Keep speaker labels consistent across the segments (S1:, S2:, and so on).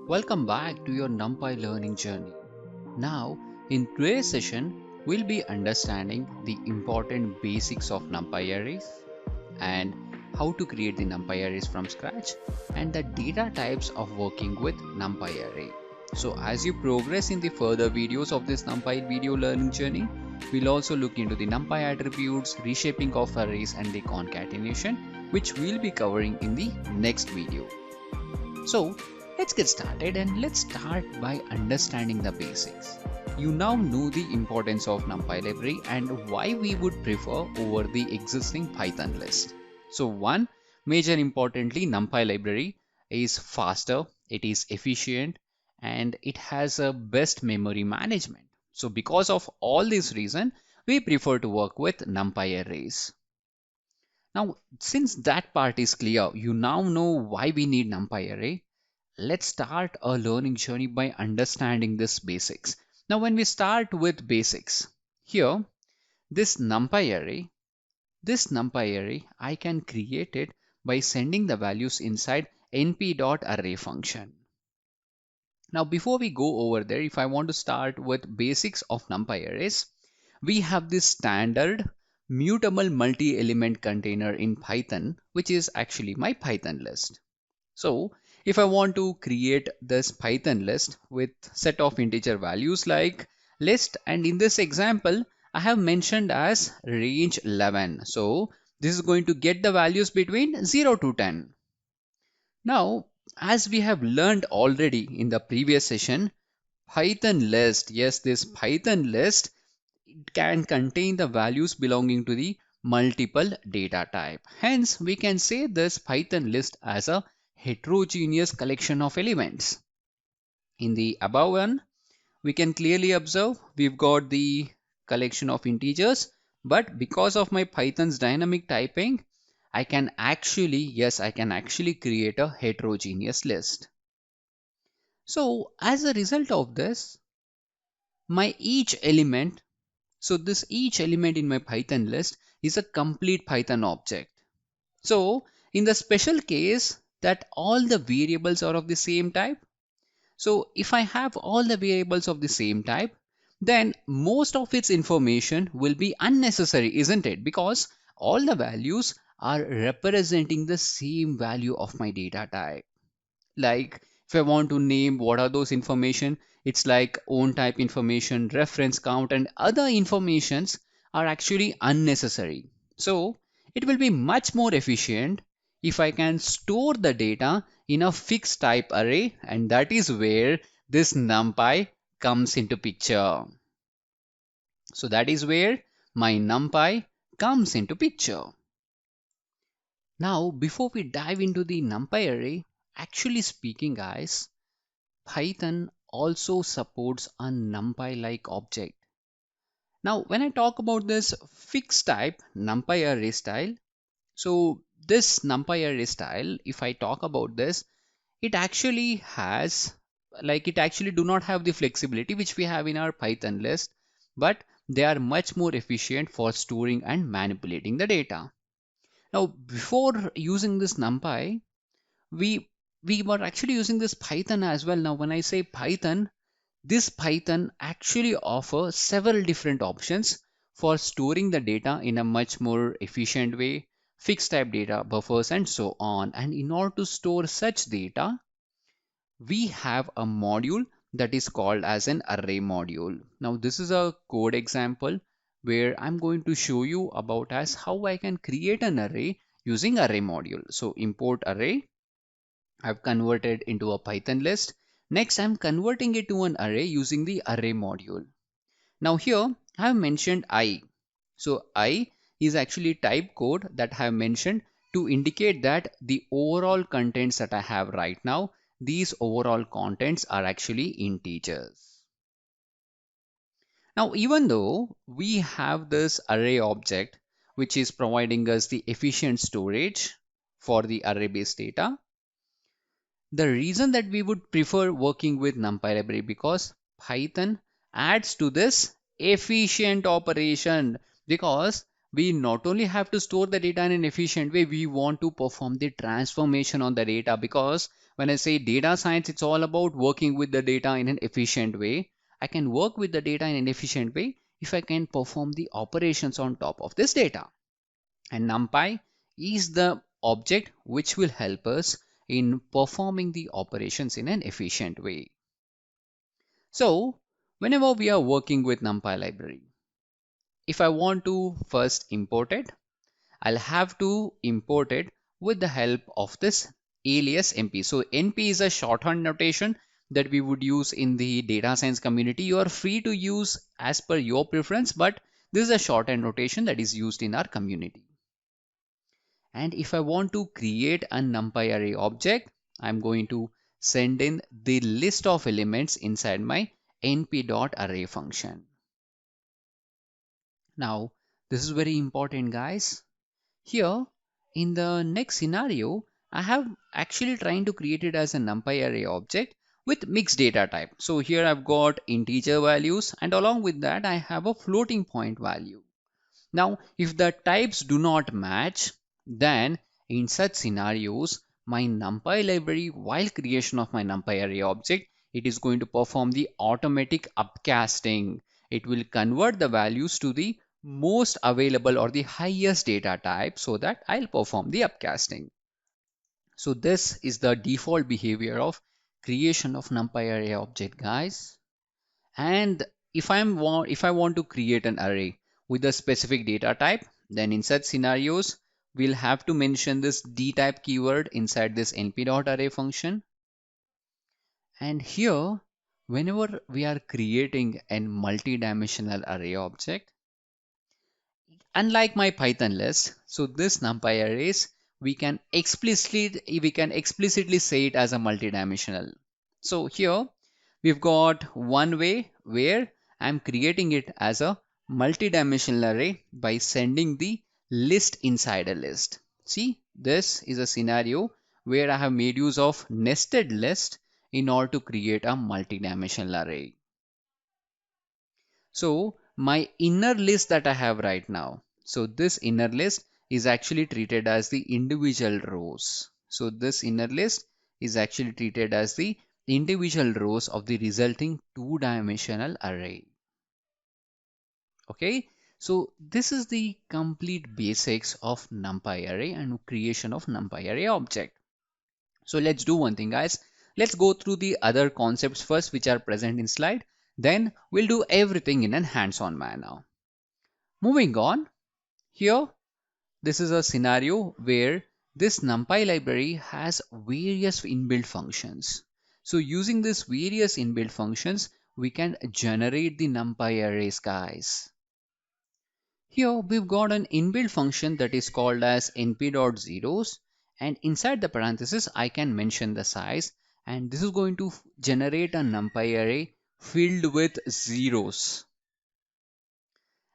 S1: Welcome back to your Numpy learning journey. Now, in today's session, we'll be understanding the important basics of Numpy arrays and how to create the Numpy arrays from scratch and the data types of working with Numpy array. So as you progress in the further videos of this Numpy video learning journey, we'll also look into the Numpy attributes, reshaping of arrays and the concatenation, which we'll be covering in the next video. So let's get started and let's start by understanding the basics. You now know the importance of Numpy library and why we would prefer over the existing Python list. So one major importantly, Numpy library is faster, it is efficient, and it has a best memory management. So because of all these reasons, we prefer to work with Numpy arrays. Now, since that part is clear, you now know why we need Numpy array. Let's start a learning journey by understanding this basics. Now, when we start with basics, here, this numpy array, I can create it by sending the values inside np.array function. Now, before we go over there, if I want to start with basics of numpy arrays, we have this standard mutable multi-element container in Python, which is actually my Python list. So if I want to create this Python list with set of integer values like list, and in this example, I have mentioned as range 11. So this is going to get the values between 0 to 10. Now, as we have learned already in the previous session, Python list, yes, this Python list can contain the values belonging to the multiple data type. Hence, we can say this Python list as a heterogeneous collection of elements. In the above one, we can clearly observe we've got the collection of integers, but because of my Python's dynamic typing, I can actually create a heterogeneous list. So as a result of this, my each element each element in my Python list is a complete Python object. So in the special case that all the variables are of the same type, so if I have all the variables of the same type, then most of its information will be unnecessary, isn't it? Because all the values are representing the same value of my data type. Like if I want to name what are those information, it's like own type information, reference count, and other informations are actually unnecessary. So it will be much more efficient if I can store the data in a fixed type array, and that is where this numpy comes into picture. So that is where my numpy comes into picture. Now, before we dive into the numpy array, actually speaking, guys, Python also supports a numpy-like object. Now, when I talk about this fixed type numpy array style, so this numpy array style, if I talk about this, it actually do not have the flexibility which we have in our Python list, but they are much more efficient for storing and manipulating the data. Now, before using this numpy, we were actually using this Python as well. Now, when I say Python, this Python actually offers several different options for storing the data in a much more efficient way, fixed type data, buffers, and so on. And in order to store such data, we have a module that is called as an array module. Now, this is a code example where I'm going to show you about as how I can create an array using array module. So import array, I've converted into a Python list. Next, I'm converting it to an array using the array module. Now here I have mentioned I. So I is actually type code that I have mentioned to indicate that the overall contents that I have right now, these overall contents are actually integers. Now, even though we have this array object, which is providing us the efficient storage for the array based data, the reason that we would prefer working with NumPy library because Python adds to this efficient operation, because we not only have to store the data in an efficient way, we want to perform the transformation on the data, because when I say data science, it's all about working with the data in an efficient way. I can work with the data in an efficient way if I can perform the operations on top of this data. And NumPy is the object which will help us in performing the operations in an efficient way. So whenever we are working with NumPy library, if I want to first import it, I'll have to import it with the help of this alias NP. So NP is a shorthand notation that we would use in the data science community. You are free to use as per your preference, but this is a shorthand notation that is used in our community. And if I want to create a NumPy array object, I'm going to send in the list of elements inside my np.array function. Now, this is very important, guys. Here, in the next scenario, I have actually trying to create it as a NumPy array object with mixed data type. So here I've got integer values, and along with that, I have a floating point value. Now, if the types do not match, then in such scenarios, my NumPy library, while creation of my NumPy array object, it is going to perform the automatic upcasting. It will convert the values to the most available or the highest data type so that I'll perform the upcasting. So this is the default behavior of creation of NumPy array object, guys. And if I want to create an array with a specific data type, then in such scenarios, we'll have to mention this dtype keyword inside this np.array function. And here, whenever we are creating a multi-dimensional array object, unlike my Python list, so this NumPy arrays, we can explicitly say it as a multi-dimensional. So here we've got one way where I'm creating it as a multi-dimensional array by sending the list inside a list. See, this is a scenario where I have made use of nested list in order to create a multi-dimensional array. So my inner list that I have right now, so this inner list is actually treated as the individual rows. So this inner list is actually treated as the individual rows of the resulting two-dimensional array. Okay, so this is the complete basics of NumPy array and creation of NumPy array object. So let's do one thing, guys. Let's go through the other concepts first, which are present in slide. Then we'll do everything in a hands-on manner. Moving on, here, this is a scenario where this NumPy library has various inbuilt functions. So using these various inbuilt functions, we can generate the NumPy arrays, guys. Here we've got an inbuilt function that is called as np.zeros, and inside the parenthesis I can mention the size, and this is going to generate a NumPy array filled with zeros.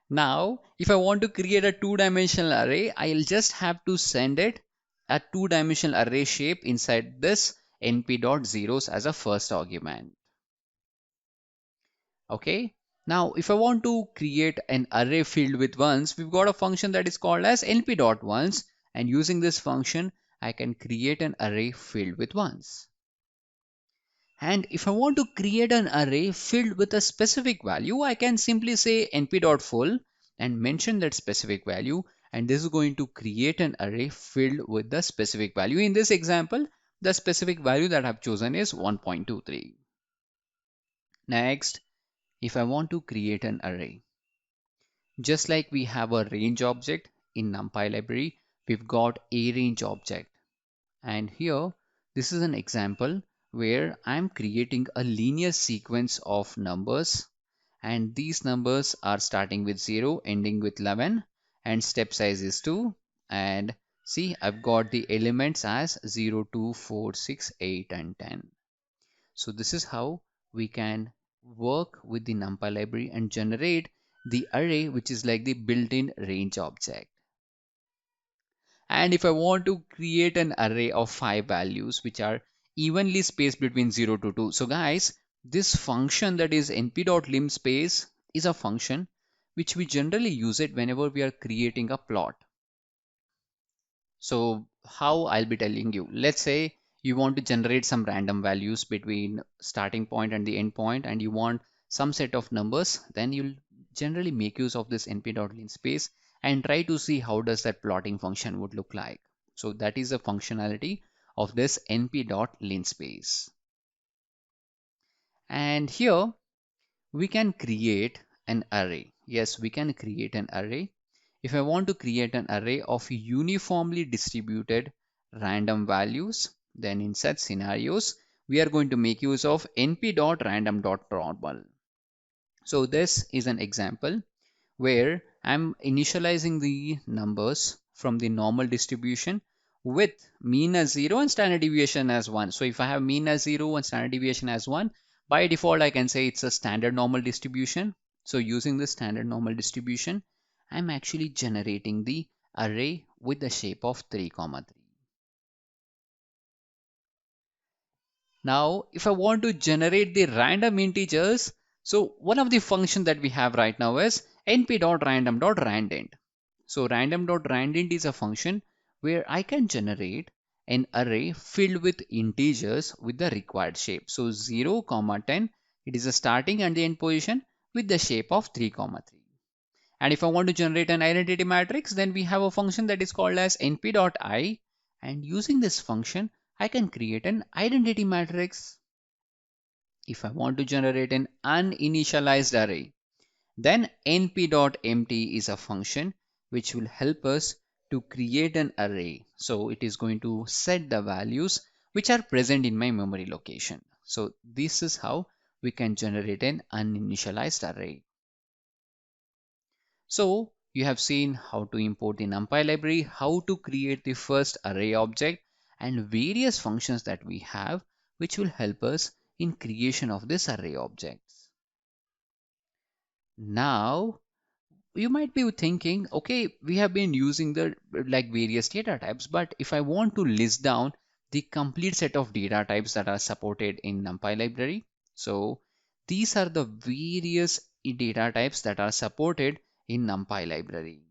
S1: Now if I want to create a two-dimensional array, I'll just have to send it a two-dimensional array shape inside this np.zeros as a first argument. Okay, now if I want to create an array filled with ones, we've got a function that is called as np.ones, and using this function I can create an array filled with ones. And if I want to create an array filled with a specific value, I can simply say np.full and mention that specific value, and this is going to create an array filled with the specific value. In this example, the specific value that I've chosen is 1.23. Next, if I want to create an array, just like we have a range object in NumPy library, we've got a range object. And here, this is an example where I'm creating a linear sequence of numbers, and these numbers are starting with 0, ending with 11, and step size is 2. And see, I've got the elements as 0, 2, 4, 6, 8, and 10. So this is how we can work with the NumPy library and generate the array, which is like the built-in range object. And if I want to create an array of 5 values which are evenly spaced between 0 to 2. So guys, this function that is np.limSpace is a function which we generally use it whenever we are creating a plot. So how I'll be telling you, let's say you want to generate some random values between starting point and the end point, and you want some set of numbers, then you'll generally make use of this np.linspace and try to see how does that plotting function would look like. So that is the functionality of this np.linspace. And here we can create an array. Yes, we can create an array. If I want to create an array of uniformly distributed random values, then in such scenarios, we are going to make use of np.random.normal. So this is an example where I'm initializing the numbers from the normal distribution with mean as 0 and standard deviation as 1. So if I have mean as 0 and standard deviation as 1, by default I can say it's a standard normal distribution. So using the standard normal distribution, I'm actually generating the array with the shape of 3, 3. Now, if I want to generate the random integers, so one of the functions that we have right now is np.random.randint. So random.randint is a function where I can generate an array filled with integers with the required shape. So 0, 10, it is a starting and the end position with the shape of 3, 3. And if I want to generate an identity matrix, then we have a function that is called as np.I, and using this function, I can create an identity matrix. If I want to generate an uninitialized array, then np.empty is a function which will help us to create an array. So it is going to set the values which are present in my memory location. So this is how we can generate an uninitialized array. So you have seen how to import the Numpy library, how to create the first array object, and various functions that we have which will help us in creation of this array objects. Now you might be thinking, okay, we have been using the various data types, but if I want to list down the complete set of data types that are supported in Numpy library, so these are the various data types that are supported in Numpy library.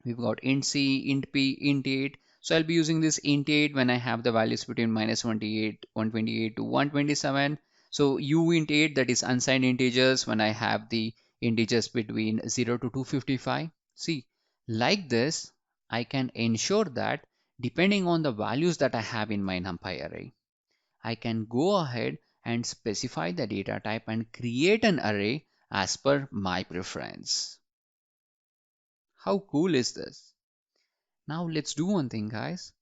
S1: We've got int c, int p, int 8. So I'll be using this int 8 when I have the values between -28, 128 to 127. So u int 8, that is unsigned integers, when I have the integers between 0 to 255. See, like this, I can ensure that depending on the values that I have in my NumPy array, I can go ahead and specify the data type and create an array as per my preference. How cool is this? Now let's do one thing, guys.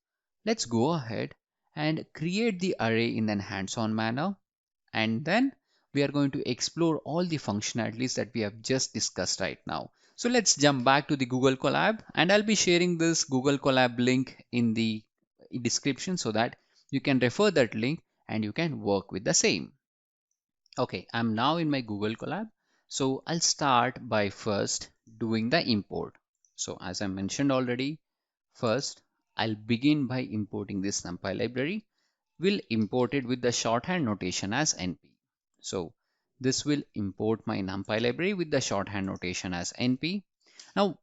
S1: Let's go ahead and create the array in an hands-on manner, and then we are going to explore all the functionalities that we have just discussed right now. So let's jump back to the Google Colab, and I'll be sharing this Google Colab link in the description so that you can refer that link and you can work with the same. Okay, I'm now in my Google Colab. So I'll start by first doing the import. So as I mentioned already, first, I'll begin by importing this NumPy library. We'll import it with the shorthand notation as NP. So this will import my NumPy library with the shorthand notation as NP. Now,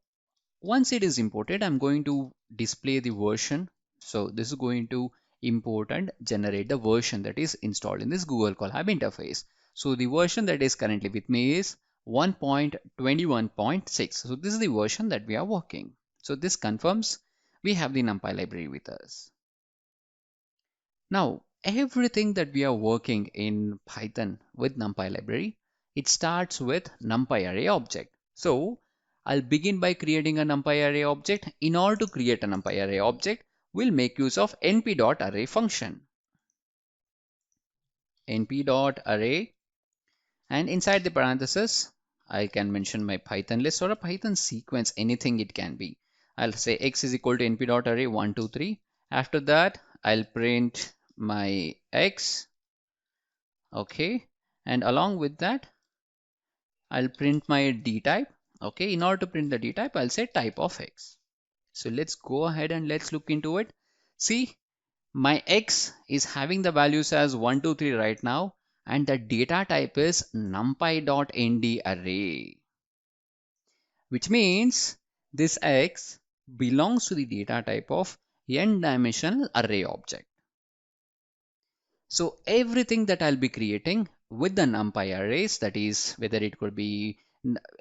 S1: once it is imported, I'm going to display the version. So this is going to import and generate the version that is installed in this Google Colab interface. So the version that is currently with me is 1.21.6. So this is the version that we are working. So this confirms we have the NumPy library with us. Now, everything that we are working in Python with NumPy library, it starts with NumPy array object. So I'll begin by creating a NumPy array object. In order to create a NumPy array object, we'll make use of np.array function. np.array, and inside the parenthesis, I can mention my Python list or a Python sequence, anything it can be. I'll say x is equal to np.array 1, 2, 3. After that, I'll print my x. Okay. And along with that, I'll print my d type. Okay. In order to print the d type, I'll say type of x. So let's go ahead and let's look into it. See, my x is having the values as 1, 2, 3 right now, and the data type is numpy.nd array. which means this X belongs to the data type of n-dimensional array object. So everything that I'll be creating with the NumPy arrays, that is whether it could be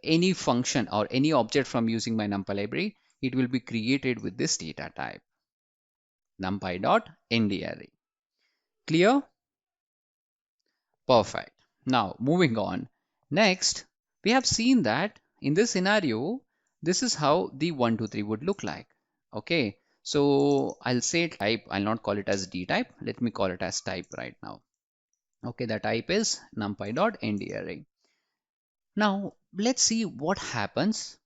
S1: any function or any object from using my NumPy library, it will be created with this data type, numpy.ndarray. Clear? Perfect. Now moving on. Next, we have seen that in this scenario, this is how the 1, 2, 3 would look like. Okay, so I'll say type, I'll not call it as d type. Let me call it as type right now. Okay, the type is numpy.ndarray. Now let's see what happens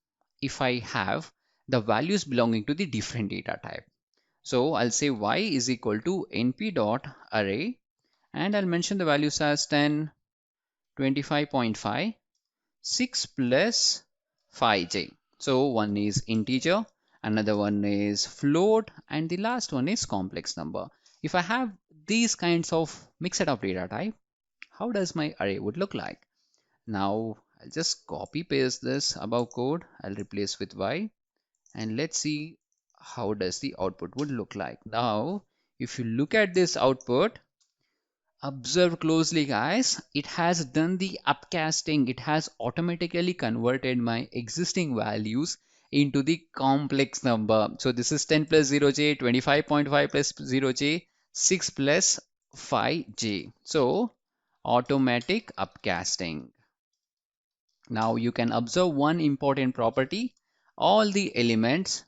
S1: if I have the values belonging to the different data type. So I'll say y is equal to np.array, and I'll mention the values as 10, 25.5, 6 plus 5j. So one is integer, another one is float, and the last one is complex number. If I have these kinds of mixed set of data type, how does my array would look like? Now I'll just copy paste this above code. I'll replace with y, and let's see how does the output would look like. Now if you look at this output, observe closely guys, it has done the upcasting. It has automatically converted my existing values into the complex number. So this is 10 plus 0j, 25.5 plus 0j, 6 plus 5j. So automatic upcasting. Now you can observe one important property. All the elements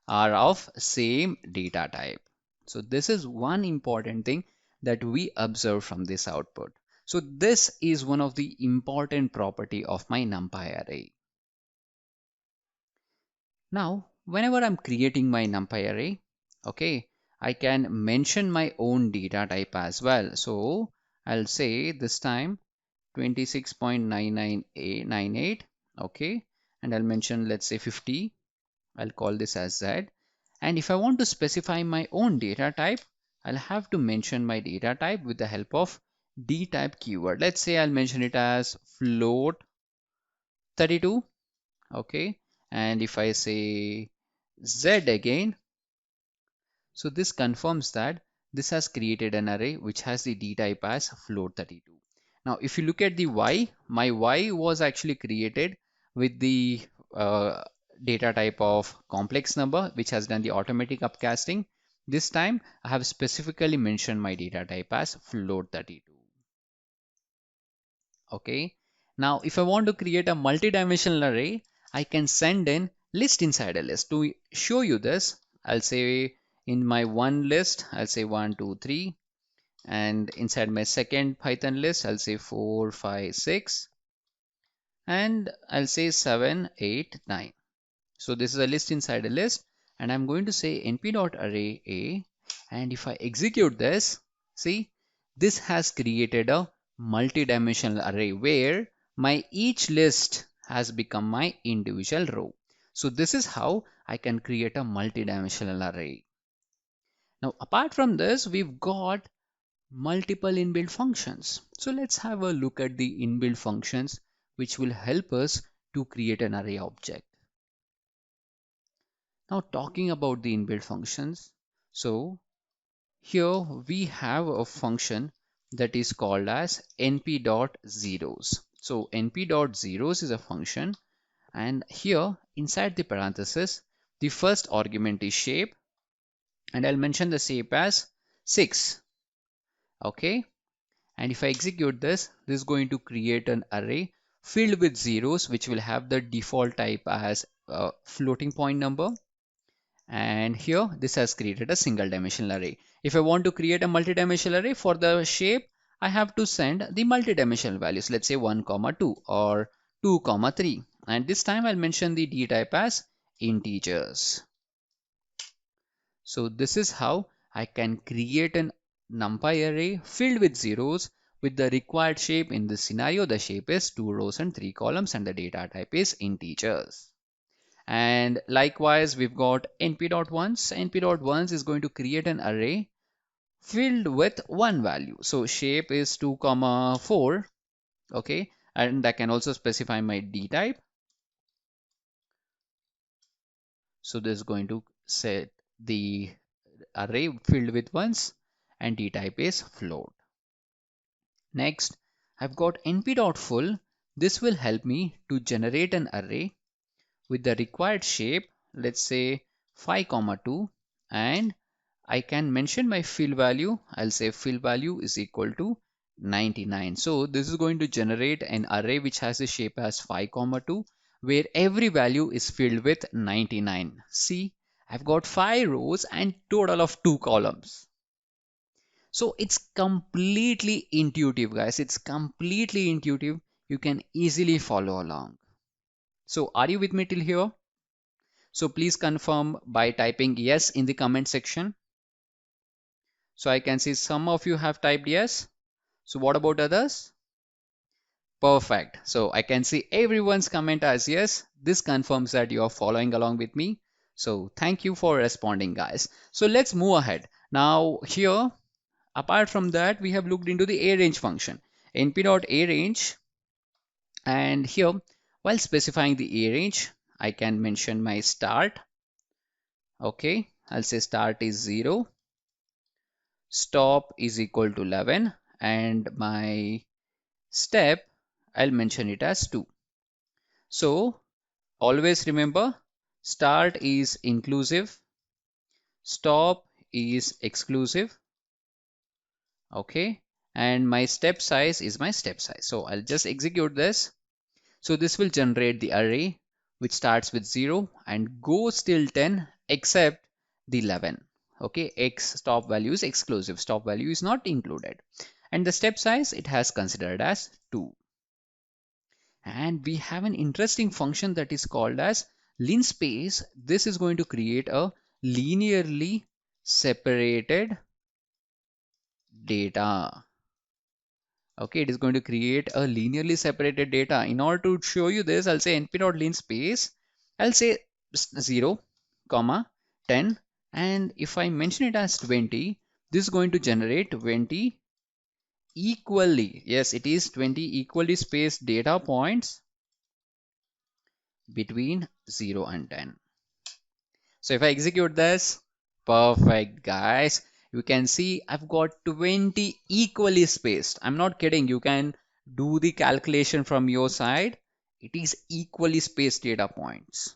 S1: are of same data type. So this is one important thing that we observe from this output. So this is one of the important property of my NumPy array. Now, whenever I'm creating my NumPy array, okay, I can mention my own data type as well. So I'll say this time 26.9998, okay, and I'll mention, let's say 50. I'll call this as Z. And if I want to specify my own data type, I'll have to mention my data type with the help of D type keyword. Let's say I'll mention it as float 32. Okay. And if I say Z again, so this confirms that this has created an array which has the D type as float 32. Now, if you look at the Y, my Y was actually created with the data type of complex number, which has done the automatic upcasting. This time I have specifically mentioned my data type as float 32. Okay. Now, if I want to create a multi-dimensional array, I can send in list inside a list. To show you this, I'll say in my one list, I'll say 1, 2, 3. And inside my second Python list, I'll say 4, 5, 6. And I'll say 7, 8, 9. So this is a list inside a list, and I'm going to say np.array a, and if I execute this, see, this has created a multi-dimensional array where my each list has become my individual row. So this is how I can create a multi-dimensional array. Now apart from this, we've got multiple inbuilt functions. So let's have a look at the inbuilt functions which will help us to create an array object. Now talking about the inbuilt functions, so here we have a function that is called as np.zeros. So np.zeros is a function, and here inside the parenthesis, the first argument is shape, and I'll mention the shape as 6. Okay, and if I execute this, this is going to create an array filled with zeros which will have the default type as a floating point number. And here this has created a single dimensional array. If I want to create a multi-dimensional array for the shape, I have to send the multi-dimensional values, let's say 1, 2 or 2, 3, and this time I'll mention the d type as integers. So this is how I can create an NumPy array filled with zeros with the required shape. In this scenario, the shape is 2 rows and 3 columns, and the data type is integers. And likewise, we've got np.ones. np.ones is going to create an array filled with one value. So shape is 2, 4. Okay, and I can also specify my d type. So this is going to set the array filled with ones, and the type is float. Next, I've got np.full. This will help me to generate an array with the required shape, let's say 5, 2, and I can mention my fill value. I'll say fill value is equal to 99. So this is going to generate an array which has a shape as 5, 2, where every value is filled with 99. See, I've got 5 rows and total of 2 columns. So it's completely intuitive, guys. It's completely intuitive. You can easily follow along. So are you with me till here? So please confirm by typing yes in the comment section. So I can see some of you have typed yes. So what about others? Perfect. So I can see everyone's comment as yes. This confirms that you are following along with me. So thank you for responding, guys. So let's move ahead. Now here, apart from that, we have looked into the arange function. np.arange, and here, while specifying the arange, I can mention my start. Okay, I'll say start is 0, stop is equal to 11, and my step, I'll mention it as 2. So always remember, start is inclusive, stop is exclusive, okay, and my step size is my step size. So I'll just execute this. So this will generate the array which starts with 0 and goes till 10 except the 11. Okay, x stop value is exclusive, stop value is not included. And the step size it has considered as 2. And we have an interesting function that is called as linspace. This is going to create a linearly separated data. Okay, it is going to create a linearly separated data. In order to show you this, I'll say np.linspace. I'll say 0, comma 10, and if I mention it as 20, this is going to generate 20 equally. Yes, it is 20 equally spaced data points between 0 and 10. So if I execute this, perfect, guys. You can see I've got 20 equally spaced. I'm not kidding. You can do the calculation from your side. It is equally spaced data points.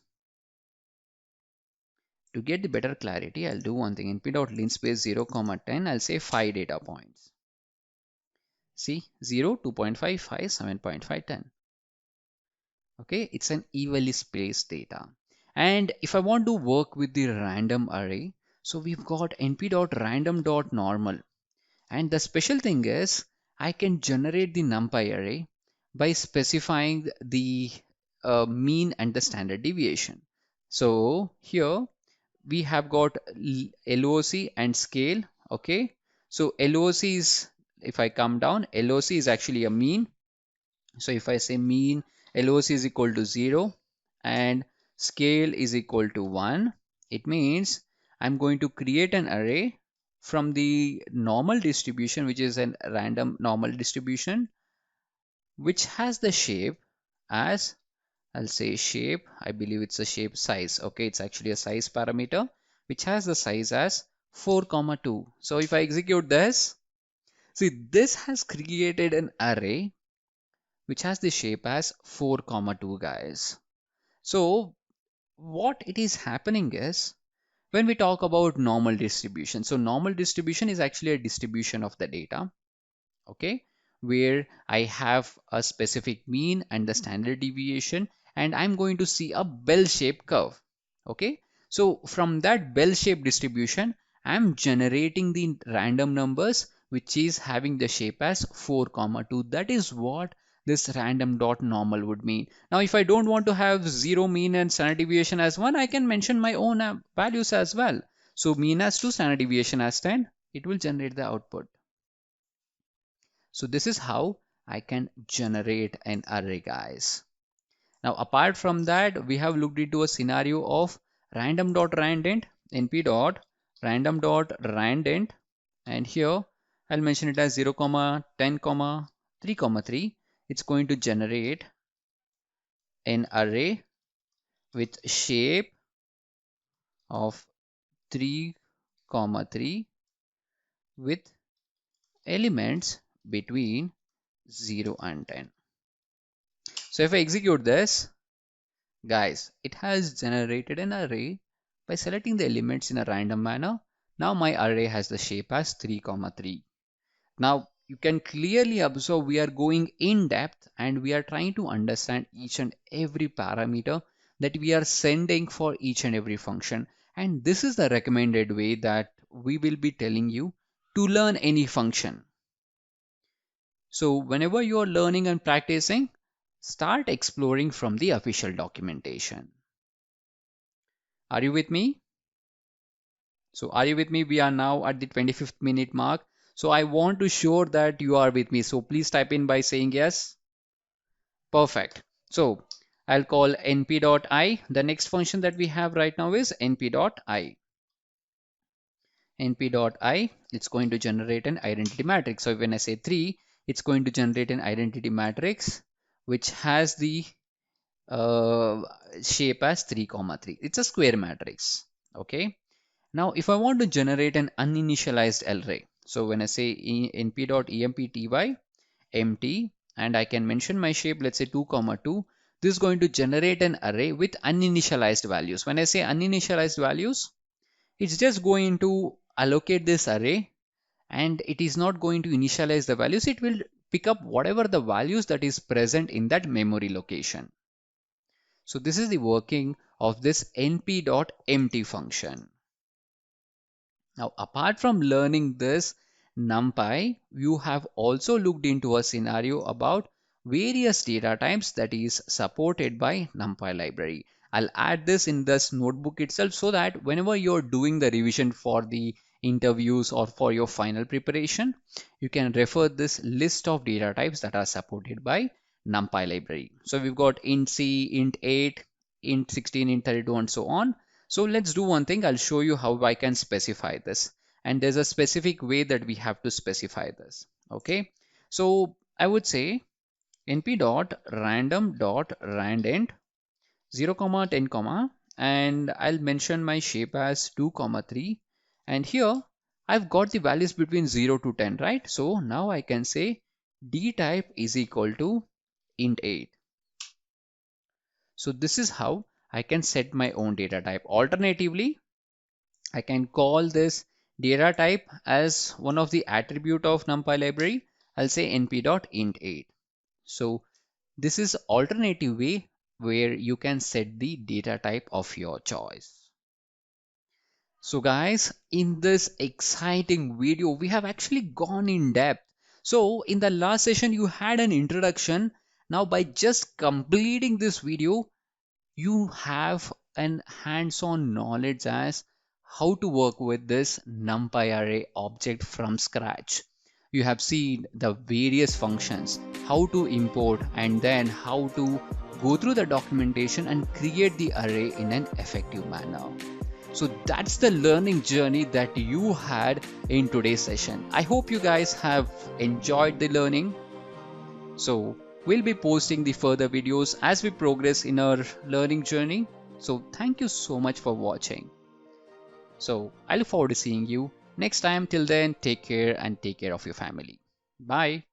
S1: To get the better clarity, I'll do one thing. np.linspace 0, 10. I'll say 5 data points. See, 0, 2.5, 5, 7.5, 10. Okay, it's an evenly spaced data. And if I want to work with the random array, so we've got np.random.normal. And the special thing is I can generate the numpy array by specifying the mean and the standard deviation. So here we have got LOC and scale. Okay, so LOC is, if I come down, LOC is actually a mean. So if I say mean, LOC is equal to 0 and scale is equal to 1, it means I'm going to create an array from the normal distribution, which is a random normal distribution, which has the shape as, I'll say shape, I believe it's a shape size. Okay, it's actually a size parameter, which has the size as 4, 2. So if I execute this, see, this has created an array which has the shape as 4, 2, guys. So what it is happening is, when we talk about normal distribution, so normal distribution is actually a distribution of the data, okay, where I have a specific mean and the standard deviation, and I'm going to see a bell-shaped curve. Okay, so from that bell-shaped distribution, I'm generating the random numbers which is having the shape as 4, 2. That is what this random dot normal would mean. Now if I don't want to have 0 mean and standard deviation as 1, I can mention my own values as well. So mean as 2, standard deviation as 10, it will generate the output. So this is how I can generate an array, guys. Now apart from that, we have looked into a scenario of random.randint, np.random.randint, and here I'll mention it as 0, 10, 3, 3. It's going to generate an array with shape of 3 comma 3 with elements between 0 and 10. So if I execute this, guys, it has generated an array by selecting the elements in a random manner. Now my array has the shape as 3 comma 3. Now you can clearly observe we are going in depth and we are trying to understand each and every parameter that we are sending for each and every function. And this is the recommended way that we will be telling you to learn any function. So whenever you are learning and practicing, start exploring from the official documentation. Are you with me? So are you with me? We are now at the 25th minute mark. So I want to show that you are with me. So please type in by saying yes. Perfect. So I'll call np.i. The next function that we have right now is np.i. np.i, it's going to generate an identity matrix. So when I say 3, it's going to generate an identity matrix which has the uh, shape as 3 comma 3. It's a square matrix. Okay. Now if I want to generate an uninitialized array, so when I say np.empty empty and I can mention my shape, let's say 2 comma 2, this is going to generate an array with uninitialized values. When I say uninitialized values, it's just going to allocate this array and it is not going to initialize the values. It will pick up whatever the values that is present in that memory location. So this is the working of this np.empty function. Now, apart from learning this NumPy, you have also looked into a scenario about various data types that is supported by NumPy library. I'll add this in this notebook itself so that whenever you're doing the revision for the interviews or for your final preparation, you can refer this list of data types that are supported by NumPy library. So we've got int c, int 8, int 16, int 32 and so on. So let's do one thing. I'll show you how I can specify this. And there's a specific way that we have to specify this. Okay. So I would say np.random.randint 0 comma 10 comma and I'll mention my shape as 2 comma 3 and here I've got the values between 0 to 10, right? So now I can say d type is equal to int 8. So this is how I can set my own data type. Alternatively, I can call this data type as one of the attribute of NumPy library. I'll say np.int8. So this is alternative way where you can set the data type of your choice. So guys, in this exciting video, we have actually gone in depth. So in the last session, you had an introduction. Now by just completing this video, you have an hands-on knowledge as how to work with this NumPy array object from scratch. You have seen the various functions, how to import and then how to go through the documentation and create the array in an effective manner. So that's the learning journey that you had in today's session. I hope you guys have enjoyed the learning. So we'll be posting the further videos as we progress in our learning journey. So thank you so much for watching. So I look forward to seeing you next time. Till then, take care and take care of your family. Bye.